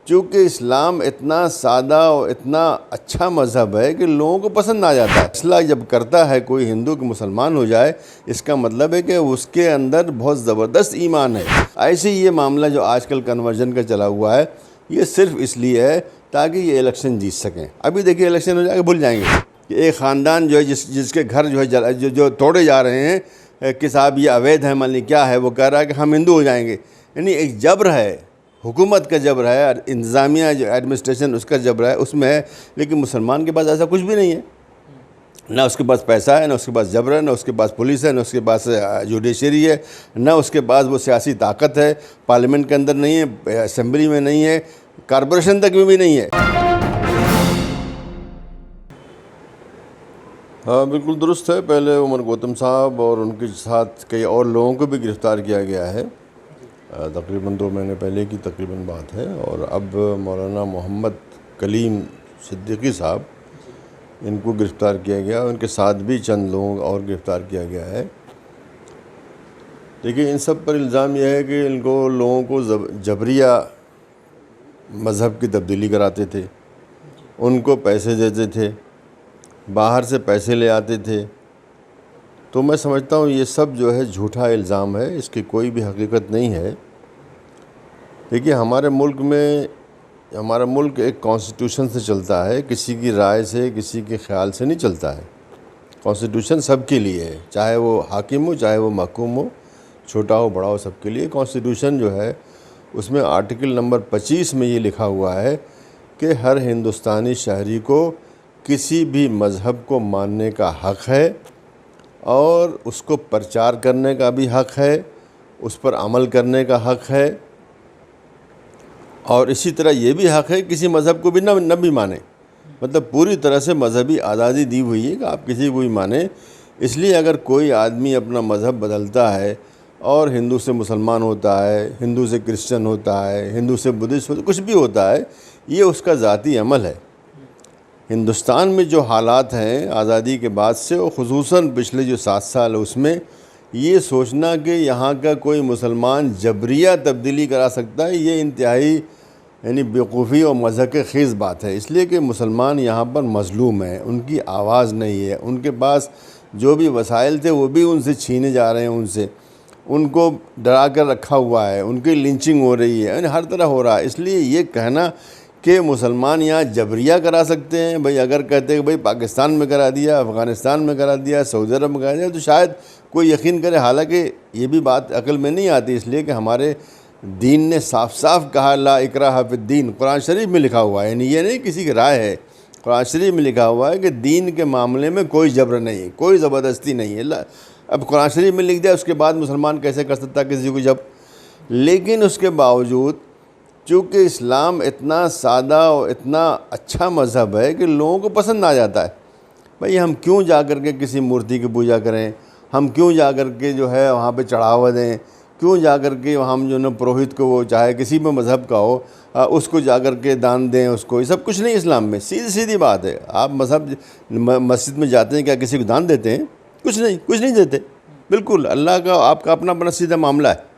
चूँकि इस्लाम इतना सादा और इतना अच्छा मज़हब है कि लोगों को पसंद आ जाता है। फैसला जब करता है कोई हिंदू कि मुसलमान हो जाए, इसका मतलब है कि उसके अंदर बहुत ज़बरदस्त ईमान है। ऐसे ही ये मामला जो आजकल कन्वर्जन का चला हुआ है, ये सिर्फ इसलिए है ताकि ये इलेक्शन जीत सकें। अभी देखिए इलेक्शन हो जाएगा, भूल जाएंगे कि एक ख़ानदान जो है जिसके घर जो है जो तोड़े जा रहे हैं कि साहब ये अवैध है, मान ली क्या है, वो कह रहा है कि हम हिंदू हो जाएंगे। यानी एक जबर है, हुकूमत का जबर है, इंतज़ामिया जो एडमिनिस्ट्रेशन उसका जबर है, उसमें है। लेकिन मुसलमान के पास ऐसा कुछ भी नहीं है, ना उसके पास पैसा है, ना उसके पास जबर है, ना उसके पास पुलिस है, ना उसके पास जुडिशरी है, ना उसके पास वो सियासी ताकत है, पार्लियामेंट के अंदर नहीं है, असेंबली में नहीं है, कॉरपोरेशन तक में भी नहीं है। हाँ बिल्कुल दुरुस्त है। पहले उमर गौतम साहब और उनके साथ कई और लोगों को भी गिरफ़्तार किया गया है, तकरीबन 2 महीने पहले की तकरीबन बात है। और अब मौलाना मोहम्मद कलीम सिद्दीकी साहब, इनको गिरफ़्तार किया गया। उनके साथ भी चंद लोगों और गिरफ़्तार किया गया है। देखिए इन सब पर इल्ज़ाम यह है कि इनको लोगों को जबरिया मज़हब की तब्दीली कराते थे, उनको पैसे देते थे, बाहर से पैसे ले आते थे। तो मैं समझता हूँ ये सब जो है झूठा इल्ज़ाम है, इसकी कोई भी हकीकत नहीं है। देखिए हमारे मुल्क एक कॉन्स्टिट्यूशन से चलता है, किसी की राय से, किसी के ख्याल से नहीं चलता है। कॉन्स्टिट्यूशन सबके लिए है, चाहे वो हाकिम हो, चाहे वो महकूम हो, छोटा हो बड़ा हो, सबके लिए। कॉन्स्टिट्यूशन जो है उसमें आर्टिकल नंबर 25 में ये लिखा हुआ है कि हर हिंदुस्तानी शहरी को किसी भी मज़हब को मानने का हक़ है और उसको प्रचार करने का भी हक़ है, उस पर अमल करने का हक़ है, और इसी तरह ये भी हक़ है किसी मज़हब को भी न भी माने। मतलब पूरी तरह से मज़हबी आज़ादी दी हुई है कि आप किसी को भी माने। इसलिए अगर कोई आदमी अपना मज़हब बदलता है और हिंदू से मुसलमान होता है, हिंदू से क्रिश्चियन होता है, हिंदू से बुद्धिस्ट होता है, कुछ भी होता है, ये उसका ज़ाती अमल है। हिंदुस्तान में जो हालात हैं आज़ादी के बाद से, और ख़ुसूसन पिछले जो 7 साल है, उसमें ये सोचना कि यहाँ का कोई मुसलमान जबरिया तब्दीली करा सकता है, ये इंतहाई यानी बेवकूफ़ी और मज़हक़ ख़ेज़ बात है। इसलिए कि मुसलमान यहाँ पर मज़लूम है, उनकी आवाज़ नहीं है, उनके पास जो भी वसाइल थे वो भी उनसे छीने जा रहे हैं, उनको डरा कर रखा हुआ है, उनकी लिंचिंग हो रही है, यानी हर तरह हो रहा है। इसलिए ये कहना कि मुसलमान यहाँ जबरिया करा सकते हैं, भाई अगर कहते हैं कि भाई पाकिस्तान में करा दिया, अफ़गानिस्तान में करा दिया, सऊदी अरब में करा दिया, तो शायद कोई यकीन करे। हालांकि ये भी बात अकल में नहीं आती, इसलिए कि हमारे दीन ने साफ साफ कहा ला इकराह फिद्दीन, कुरान शरीफ में लिखा हुआ है। यानी ये नहीं किसी की राय है, कुरान शरीफ में लिखा हुआ है कि दीन के मामले में कोई जबर नहीं है, कोई ज़बरदस्ती नहीं है। अब कुरान शरीफ में लिख दिया, उसके बाद मुसलमान कैसे कर सकता किसी को जब। लेकिन उसके बावजूद चूँकि इस्लाम इतना सादा और इतना अच्छा मज़हब है कि लोगों को पसंद आ जाता है। भाई हम क्यों जा कर के किसी मूर्ति की पूजा करें, हम क्यों जा कर के जो है वहाँ पे चढ़ावा दें, क्यों जा कर के हम जो है पुरोहित को, वो चाहे किसी भी मज़हब का हो, उसको जा कर के दान दें उसको। ये सब कुछ नहीं इस्लाम में, सीधी सीधी बात है। आप मस्जिद में जाते हैं, क्या किसी को दान देते हैं? कुछ नहीं देते, बिल्कुल अल्लाह का आपका अपना सीधा मामला है।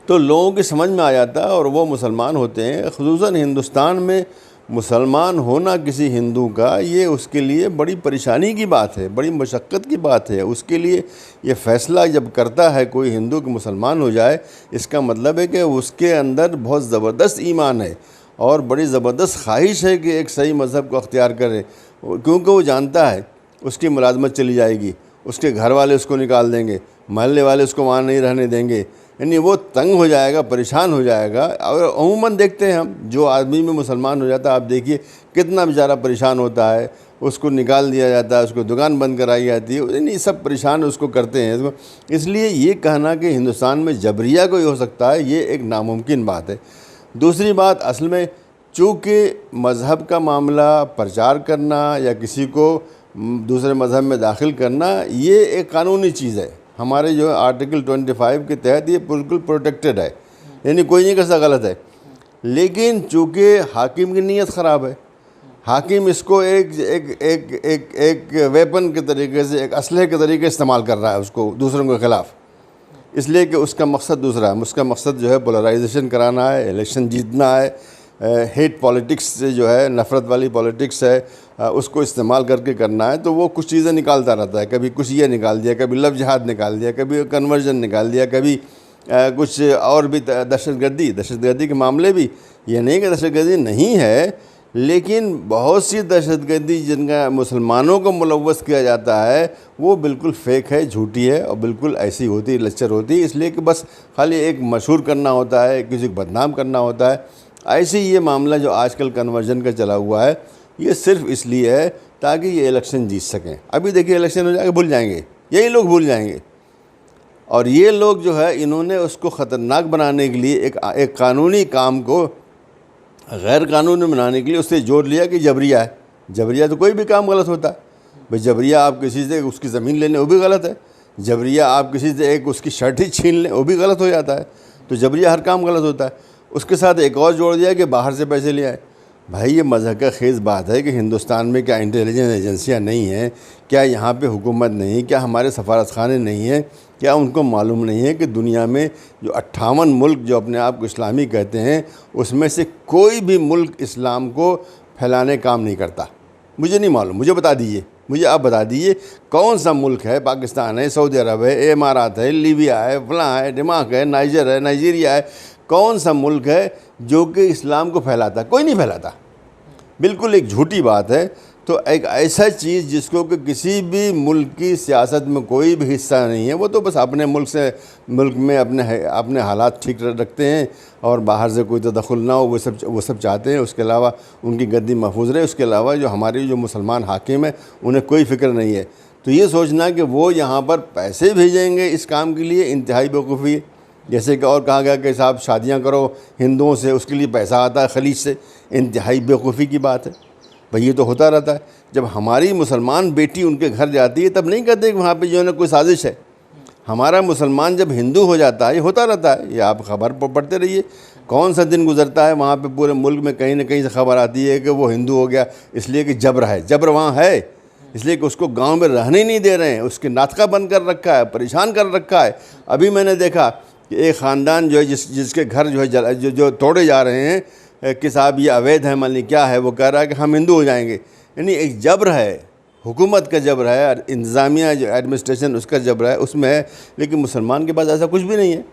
तो लोगों की समझ में आ जाता है और वो मुसलमान होते हैं। ख़ुसूसन हिंदुस्तान में मुसलमान होना किसी हिंदू का, ये उसके लिए बड़ी परेशानी की बात है, बड़ी मशक्क़त की बात है। उसके लिए ये फ़ैसला जब करता है कोई हिंदू कि मुसलमान हो जाए, इसका मतलब है कि उसके अंदर बहुत ज़बरदस्त ईमान है और बड़ी ज़बरदस्त ख्वाहिश है कि एक सही मज़हब को अख्तियार करे, क्योंकि वो जानता है उसकी मुलाजमत चली जाएगी, उसके घर वाले उसको निकाल देंगे, महल्ले वाले उसको वहाँ नहीं रहने देंगे, यानी वो तंग हो जाएगा, परेशान हो जाएगा। और अमूमन देखते हैं हम, जो आदमी में मुसलमान हो जाता है, आप देखिए कितना बेचारा परेशान होता है, उसको निकाल दिया जाता है, उसको दुकान बंद कराई जाती है, यानी सब परेशान उसको करते हैं। इसलिए ये कहना कि हिंदुस्तान में जबरिया कोई हो सकता है, ये एक नामुमकिन बात है। दूसरी बात, असल में चूँकि मज़हब का मामला, प्रचार करना या किसी को दूसरे मज़हब में दाखिल करना, ये एक कानूनी चीज़ है। हमारे जो आर्टिकल 25 के तहत ये बिल्कुल प्रोटेक्टेड है, यानी कोई नहीं कर सकता, गलत है। लेकिन चूँकि हाकिम की नीयत ख़राब है, हाकिम इसको एक वेपन के तरीके से, एक असलहे के तरीके से इस्तेमाल कर रहा है उसको दूसरों के ख़िलाफ़। इसलिए कि उसका मकसद दूसरा है। उसका मकसद जो है पोलराइजेशन कराना है, इलेक्शन जीतना है, हेट पॉलिटिक्स से जो है नफ़रत वाली पॉलिटिक्स है उसको इस्तेमाल करके करना है। तो वो कुछ चीज़ें निकालता रहता है, कभी कुछ ये निकाल दिया, कभी लव जिहाद निकाल दिया, कभी कन्वर्जन निकाल दिया, कभी कुछ और भी दहशतगर्दी के मामले भी। ये नहीं कि दहशतगर्दी नहीं है, लेकिन बहुत सी दहशतगर्दी जिनका मुसलमानों को मुलव्वस किया जाता है वो बिल्कुल फ़ेक है, झूठी है और बिल्कुल ऐसी होती है, लच्चर होती है। इसलिए कि बस खाली एक मशहूर करना होता है, किसी को बदनाम करना होता है। ऐसे ही ये मामला जो आजकल कन्वर्जन का चला हुआ है, ये सिर्फ इसलिए है ताकि ये इलेक्शन जीत सकें। अभी देखिए इलेक्शन हो जाएगा, भूल जाएंगे, यही लोग भूल जाएंगे। और ये लोग जो है इन्होंने उसको ख़तरनाक बनाने के लिए एक कानूनी काम को गैर कानूनी बनाने के लिए उससे जोड़ लिया कि जबरिया है। जबरिया तो कोई भी काम गलत होता है भाई। जबरिया आप किसी से उसकी ज़मीन ले लें वो भी गलत है। जबरिया आप किसी से एक उसकी शर्ट ही छीन लें वो भी गलत हो जाता है। तो जबरिया हर काम गलत होता है। उसके साथ एक और जोड़ दिया कि बाहर से पैसे ले आए। भाई ये मज़हक़ खेज़ बात है कि हिंदुस्तान में क्या इंटेलिजेंस एजेंसियाँ नहीं हैं? क्या यहाँ पे हुकूमत नहीं? क्या हमारे सफारत खाने नहीं हैं? क्या उनको मालूम नहीं है कि दुनिया में जो 58 मुल्क जो अपने आप को इस्लामी कहते हैं उसमें से कोई भी मुल्क इस्लाम को फैलाने काम नहीं करता? मुझे नहीं मालूम, मुझे बता दीजिए, मुझे आप बता दीजिए कौन सा मुल्क है? पाकिस्तान है, सऊदी अरब है, इमारात है, लीबिया है, फ़लाँ है, दिमाग है, नाइजीरिया है, कौन सा मुल्क है जो कि इस्लाम को फैलाता? कोई नहीं फैलाता। बिल्कुल एक झूठी बात है। तो एक ऐसा चीज़ जिसको कि किसी भी मुल्क की सियासत में कोई भी हिस्सा नहीं है, वो तो बस अपने मुल्क में अपने हालात ठीक रखते हैं और बाहर से कोई तदखुल ना हो, वो सब चाहते हैं। उसके अलावा उनकी गद्दी महफूज रहे। उसके अलावा जो हमारी जो मुसलमान हाकिम है उन्हें कोई फ़िक्र नहीं है। तो ये सोचना कि वो यहाँ पर पैसे भेजेंगे इस काम के लिए, इंतहाई बेवकूफ़ी है। जैसे कि और कहा गया कि साहब शादियाँ करो हिंदुओं से, उसके लिए पैसा आता है खलीज से। इंतहाई बेवकूफ़ी की बात है भाई, ये तो होता रहता है। जब हमारी मुसलमान बेटी उनके घर जाती है तब नहीं कहते कि वहाँ पे जो है ना कोई साजिश है। हमारा मुसलमान जब हिंदू हो जाता है, ये होता रहता है, ये आप खबर पढ़ते रहिए। कौन सा दिन गुजरता है वहाँ पे पूरे मुल्क में कहीं ना कहीं से खबर आती है कि वो हिंदू हो गया, इसलिए कि जबर है। जबर वहाँ है इसलिए कि उसको गांव में रहने नहीं दे रहे हैं, उसके नातका बंद कर रखा है, परेशान कर रखा है। अभी मैंने देखा कि एक ख़ानदान जो है जिसके घर जो है जो तोड़े जा रहे हैं कि साहब ये अवैध है, मान ली क्या है, वो कह रहा है कि हम हिंदू हो जाएंगे। यानी एक जबर है, हुकूमत का जबर है, इंतज़ामिया जो एडमिनिस्ट्रेशन उसका जबर है, उसमें है। लेकिन मुसलमान के पास ऐसा कुछ भी नहीं है।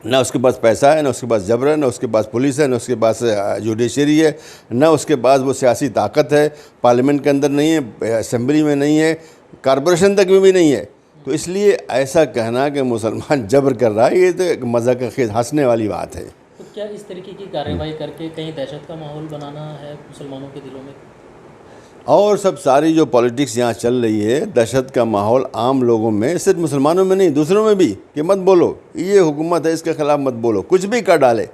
ना उसके पास पैसा है, ना उसके पास जबर है, ना उसके पास पुलिस है, ना उसके पास जुडिशरी है, ना उसके पास वो सियासी ताकत है। पार्लियामेंट के अंदर नहीं है, असेंबली में नहीं है, कॉरपोरेशन तक में भी नहीं है। तो इसलिए ऐसा कहना कि मुसलमान जबर कर रहा है, ये तो एक मज़ाक़ खेज़ हंसने वाली बात है। तो क्या इस तरीके की कार्रवाई करके कहीं दहशत का माहौल बनाना है मुसलमानों के दिलों में? और सब सारी जो पॉलिटिक्स यहाँ चल रही है, दहशत का माहौल आम लोगों में, सिर्फ मुसलमानों में नहीं, दूसरों में भी, कि मत बोलो ये हुकूमत है, इसके ख़िलाफ़ मत बोलो, कुछ भी कर डाले।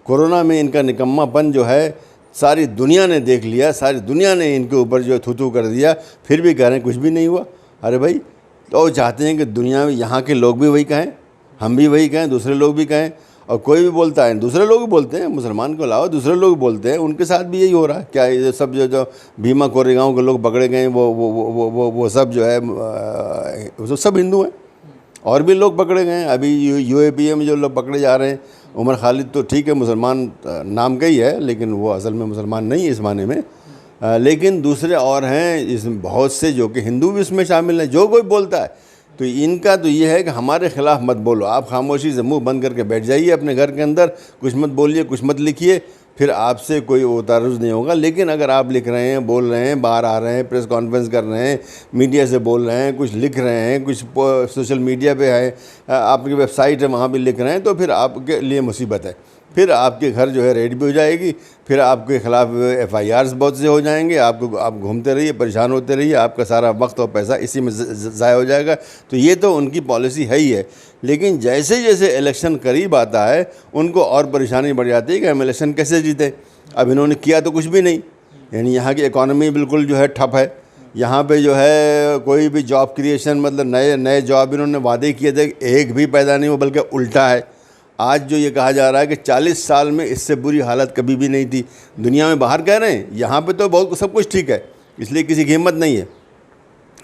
कोरोना में इनका निकम्मापन जो है सारी दुनिया ने देख लिया, सारी दुनिया ने इनके ऊपर जो थू कर दिया, फिर भी कह रहे हैं कुछ भी नहीं हुआ। अरे भाई, तो चाहते हैं कि दुनिया में यहाँ के लोग भी वही कहें, हम भी वही कहें, दूसरे लोग भी कहें। और कोई भी बोलता है, दूसरे लोग भी बोलते हैं, मुसलमान के अलावा दूसरे लोग भी बोलते हैं, उनके साथ भी यही हो रहा है। क्या ये सब जो भीमा कोरेगांव के लोग पकड़े गए वो सब जो है वो सब हिंदू हैं। और भी लोग पकड़े गए हैं। अभी यूएपीए में जो लोग पकड़े जा रहे हैं, उमर खालिद तो ठीक है मुसलमान नाम का ही है, लेकिन वो असल में मुसलमान नहीं है इस माने में। लेकिन दूसरे और हैं इसमें बहुत से जो कि हिंदू भी इसमें शामिल हैं। जो कोई बोलता है तो इनका तो ये है कि हमारे ख़िलाफ़ मत बोलो, आप खामोशी से मुंह बंद करके बैठ जाइए अपने घर के अंदर, कुछ मत बोलिए, कुछ मत लिखिए, फिर आपसे कोई तारुज़ नहीं होगा। लेकिन अगर आप लिख रहे हैं, बोल रहे हैं, बाहर आ रहे हैं, प्रेस कॉन्फ्रेंस कर रहे हैं, मीडिया से बोल रहे हैं, कुछ लिख रहे हैं, कुछ सोशल मीडिया पे है, आपकी वेबसाइट है वहाँ भी लिख रहे हैं, तो फिर आपके लिए मुसीबत है। फिर आपके घर जो है रेड भी हो जाएगी, फिर आपके ख़िलाफ़ FIRs बहुत से हो जाएंगे। आप घूमते रहिए, परेशान होते रहिए, आपका सारा वक्त और पैसा इसी में ज़ाया हो जाएगा। तो ये तो उनकी पॉलिसी है ही है। लेकिन जैसे जैसे इलेक्शन करीब आता है उनको और परेशानी बढ़ जाती है कि हम इलेक्शन कैसे जीतें। अब इन्होंने किया तो कुछ भी नहीं, यानी यहाँ की इकॉनमी बिल्कुल जो है ठप है। यहाँ पे जो है कोई भी जॉब क्रिएशन, मतलब नए जॉब इन्होंने वादे किए थे, एक भी पैदा नहीं हुआ, बल्कि उल्टा है। आज जो ये कहा जा रहा है कि 40 साल में इससे बुरी हालत कभी भी नहीं थी। दुनिया में बाहर कह रहे हैं, यहाँ पे तो बहुत सब कुछ ठीक है, इसलिए किसी की हिम्मत नहीं है।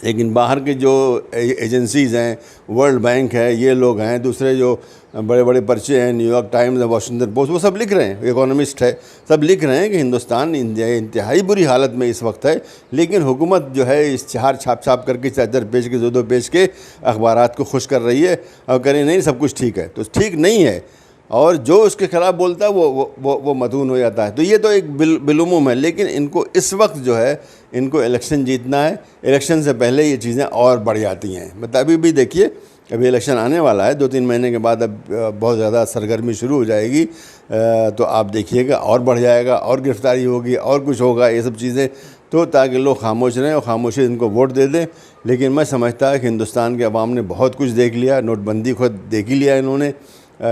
लेकिन बाहर के जो एजेंसीज़ हैं, वर्ल्ड बैंक है, ये लोग हैं, दूसरे जो बड़े बड़े पर्चे हैं, न्यूयॉर्क टाइम्स, वॉशिंगटन पोस्ट, वो सब लिख रहे हैं, इकोनॉमिस्ट है, सब लिख रहे हैं कि हिंदुस्तान इंतहाई बुरी हालत में इस वक्त है। लेकिन हुकूमत जो है इश्तिहार छाप करके 4 पेज के 2 पेज के अखबारात को खुश कर रही है और कह रही नहीं सब कुछ ठीक है। तो ठीक नहीं है, और जो उसके ख़िलाफ़ बोलता है वो मदून हो जाता है। तो ये तो एक बिलुमुम है। लेकिन इनको इस वक्त जो है इनको इलेक्शन जीतना है, इलेक्शन से पहले ये चीज़ें और बढ़ जाती हैं। मतलब अभी भी देखिए, अभी इलेक्शन आने वाला है, 2-3 महीने के बाद अब बहुत ज़्यादा सरगर्मी शुरू हो जाएगी, तो आप देखिएगा और बढ़ जाएगा, और गिरफ्तारी होगी, और कुछ होगा, ये सब चीज़ें, तो ताकि लोग खामोश रहें और खामोशी इनको वोट दे दें। लेकिन मैं समझता है कि हिंदुस्तान के अवाम ने बहुत कुछ देख लिया, नोटबंदी खुद देख ही लिया इन्होंने,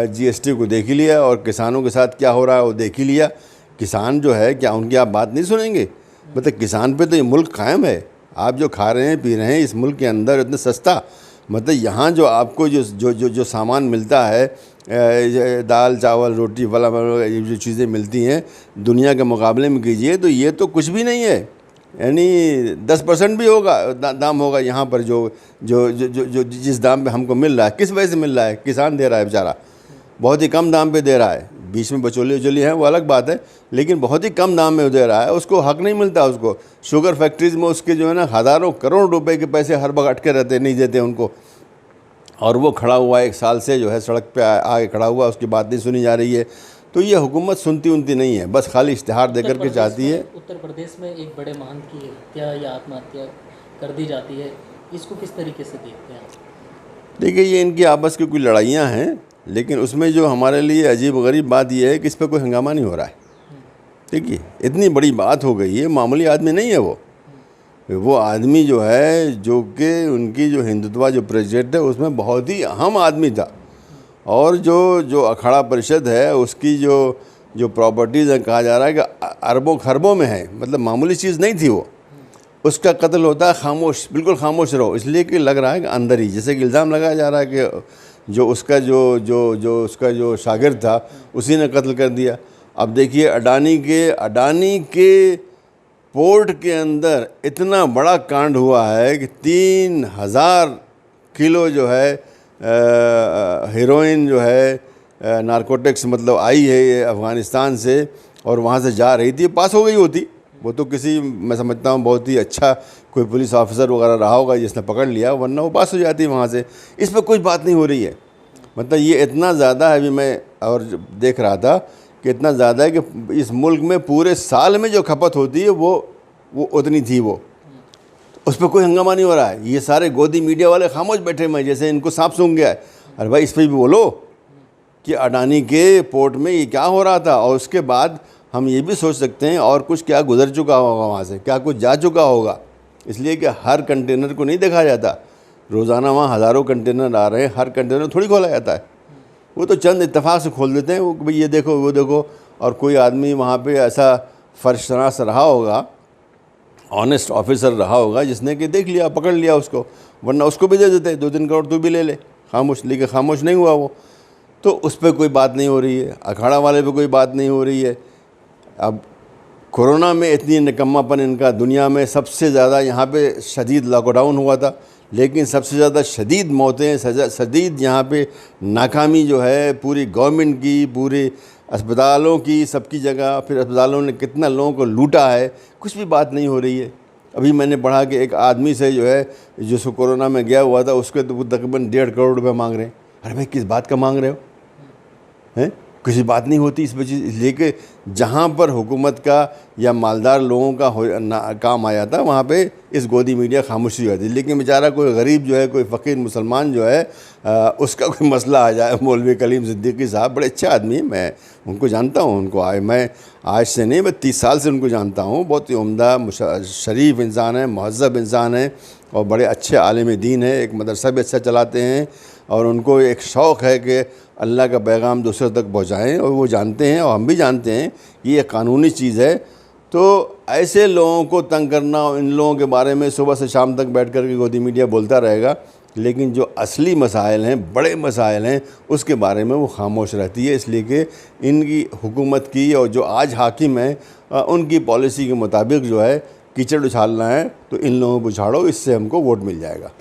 GST को देख ही लिया, और किसानों के साथ क्या हो रहा है वो देख ही लिया। किसान जो है, क्या उनकी आप बात नहीं सुनेंगे? मतलब किसान पे तो ये मुल्क कायम है। आप जो खा रहे हैं पी रहे हैं इस मुल्क के अंदर इतना सस्ता, मतलब यहाँ जो आपको जो सामान मिलता है, दाल चावल रोटी वाला ये जो चीज़ें मिलती हैं दुनिया के मुकाबले में कीजिए तो ये तो कुछ भी नहीं है। यानी 10% भी होगा दाम होगा यहाँ पर जो जो जो जो जो जिस दाम पे हमको मिल रहा है। किस वजह से मिल रहा है? किसान दे रहा है बेचारा, बहुत ही कम दाम पे दे रहा है। बीच में बचौली उचौली है वो अलग बात है, लेकिन बहुत ही कम दाम में दे रहा है। उसको हक नहीं मिलता। उसको शुगर फैक्ट्रीज़ में उसके जो है ना हज़ारों करोड़ रुपए के पैसे हर वक्त अटके रहते, नहीं देते उनको। और वो खड़ा हुआ 1 साल से जो है सड़क पे आगे खड़ा हुआ, उसकी बात नहीं सुनी जा रही है। तो ये हुकूमत सुनती उनती नहीं है, बस खाली इश्तिहार दे करके चाहती है। उत्तर प्रदेश में एक बड़े महंत की हत्या या आत्महत्या कर दी जाती है, इसको किस तरीके से देखते हैं? देखिए, ये इनकी आपस की कोई लड़ाइयाँ हैं, लेकिन उसमें जो हमारे लिए अजीब गरीब बात यह है कि इस पर कोई हंगामा नहीं हो रहा है। देखिए, इतनी बड़ी बात हो गई है, मामूली आदमी नहीं है वो आदमी जो है, जो कि उनकी जो हिंदुत्व जो प्रोजेक्ट है उसमें बहुत ही अहम आदमी था। और जो अखाड़ा परिषद है उसकी जो प्रॉपर्टीज़ है, कहा जा रहा है कि अरबों खरबों में है, मतलब मामूली चीज़ नहीं थी वो। उसका कत्ल होता है खामोश, बिल्कुल खामोश रहो, इसलिए कि लग रहा है कि अंदर ही, जैसे कि इल्ज़ाम लगाया जा रहा है कि जो उसका जो शागिर्द था उसी ने कत्ल कर दिया। अब देखिए, अडानी के पोर्ट के अंदर इतना बड़ा कांड हुआ है कि 3000 किलो जो है हेरोइन जो है नारकोटिक्स मतलब आई है ये अफ़गानिस्तान से, और वहाँ से जा रही थी, पास हो गई होती। वो तो किसी, मैं समझता हूँ बहुत ही अच्छा कोई पुलिस ऑफिसर वगैरह रहा होगा जिसने पकड़ लिया, वरना वो पास हो जाती वहाँ से। इस पर कोई बात नहीं हो रही है। मतलब ये इतना ज़्यादा है, अभी मैं और देख रहा था कि इतना ज़्यादा है कि इस मुल्क में पूरे साल में जो खपत होती है वो उतनी थी, वो उस पर कोई हंगामा नहीं हो रहा है। ये सारे गोदी मीडिया वाले खामोश बैठे हुए हैं, जैसे इनको सांप सूंघ गया है। अरे भाई, इस पर भी बोलो कि अडानी के पोर्ट में ये क्या हो रहा था, और उसके बाद हम ये भी सोच सकते हैं और कुछ क्या गुजर चुका होगा वहाँ से, क्या कुछ जा चुका होगा। इसलिए कि हर कंटेनर को नहीं देखा जाता, रोज़ाना वहाँ हज़ारों कंटेनर आ रहे हैं, हर कंटेनर थोड़ी खोला जाता है। वो तो चंद इत्तेफाक से खोल देते हैं, वो भाई ये देखो वो देखो। और कोई आदमी वहाँ पे ऐसा फर्शनास रहा होगा, ऑनेस्ट ऑफिसर रहा होगा, जिसने कि देख लिया, पकड़ लिया उसको, वरना उसको भी दे देते 2-3 करोड़ तू भी ले ले, खामोश। लेकिन खामोश नहीं हुआ वो, तो उस पर कोई बात नहीं हो रही है। अखाड़ा वाले पे कोई बात नहीं हो रही है। अब कोरोना में इतनी निकम्मापन इनका, दुनिया में सबसे ज़्यादा यहाँ पे शदीद लॉकडाउन हुआ था, लेकिन सबसे ज़्यादा शदीद मौतें, शदीद यहाँ पे नाकामी जो है पूरी गवर्नमेंट की, पूरे अस्पतालों की, सबकी जगह। फिर अस्पतालों ने कितना लोगों को लूटा है, कुछ भी बात नहीं हो रही है। अभी मैंने पढ़ा कि एक आदमी से जो है, जिसको कोरोना में गया हुआ था, उसके तो तकरीबन 1.5 करोड़ रुपये मांग रहे हैं। अरे भाई, किस बात का मांग रहे हो? हैं? किसी बात नहीं होती इस वजह, इसलिए कि जहाँ पर हुकूमत का या मालदार लोगों का काम आ जाता, वहाँ पे इस गोदी मीडिया खामोशी हो जाती। लेकिन बेचारा कोई गरीब जो है, कोई फ़कीर मुसलमान जो है, उसका कोई मसला आ जाए, मौलवी कलीम सिद्दीकी साहब बड़े अच्छे आदमी हैं, मैं उनको जानता हूँ। मैं आज से नहीं, मैं 30 साल से उनको जानता हूँ। बहुत ही उम्दा शरीफ इंसान है, महज़्ज़ब इंसान है, और बड़े अच्छे आलिम दीन है। एक मदरसा भी अच्छा चलाते हैं, और उनको एक शौक़ है कि अल्लाह का पैगाम दूसरों तक पहुँचाएँ, और वो जानते हैं और हम भी जानते हैं कि ये कानूनी चीज़ है। तो ऐसे लोगों को तंग करना, इन लोगों के बारे में सुबह से शाम तक बैठ कर के गोदी मीडिया बोलता रहेगा, लेकिन जो असली मसाइल हैं, बड़े मसाइल हैं, उसके बारे में वो खामोश रहती है। इसलिए कि इनकी हुकूमत की और जो आज हाकिम हैं उनकी पॉलिसी के मुताबिक जो है कीचड़ उछालना है तो इन लोगों को उछाड़ो, इससे हमको वोट मिल जाएगा।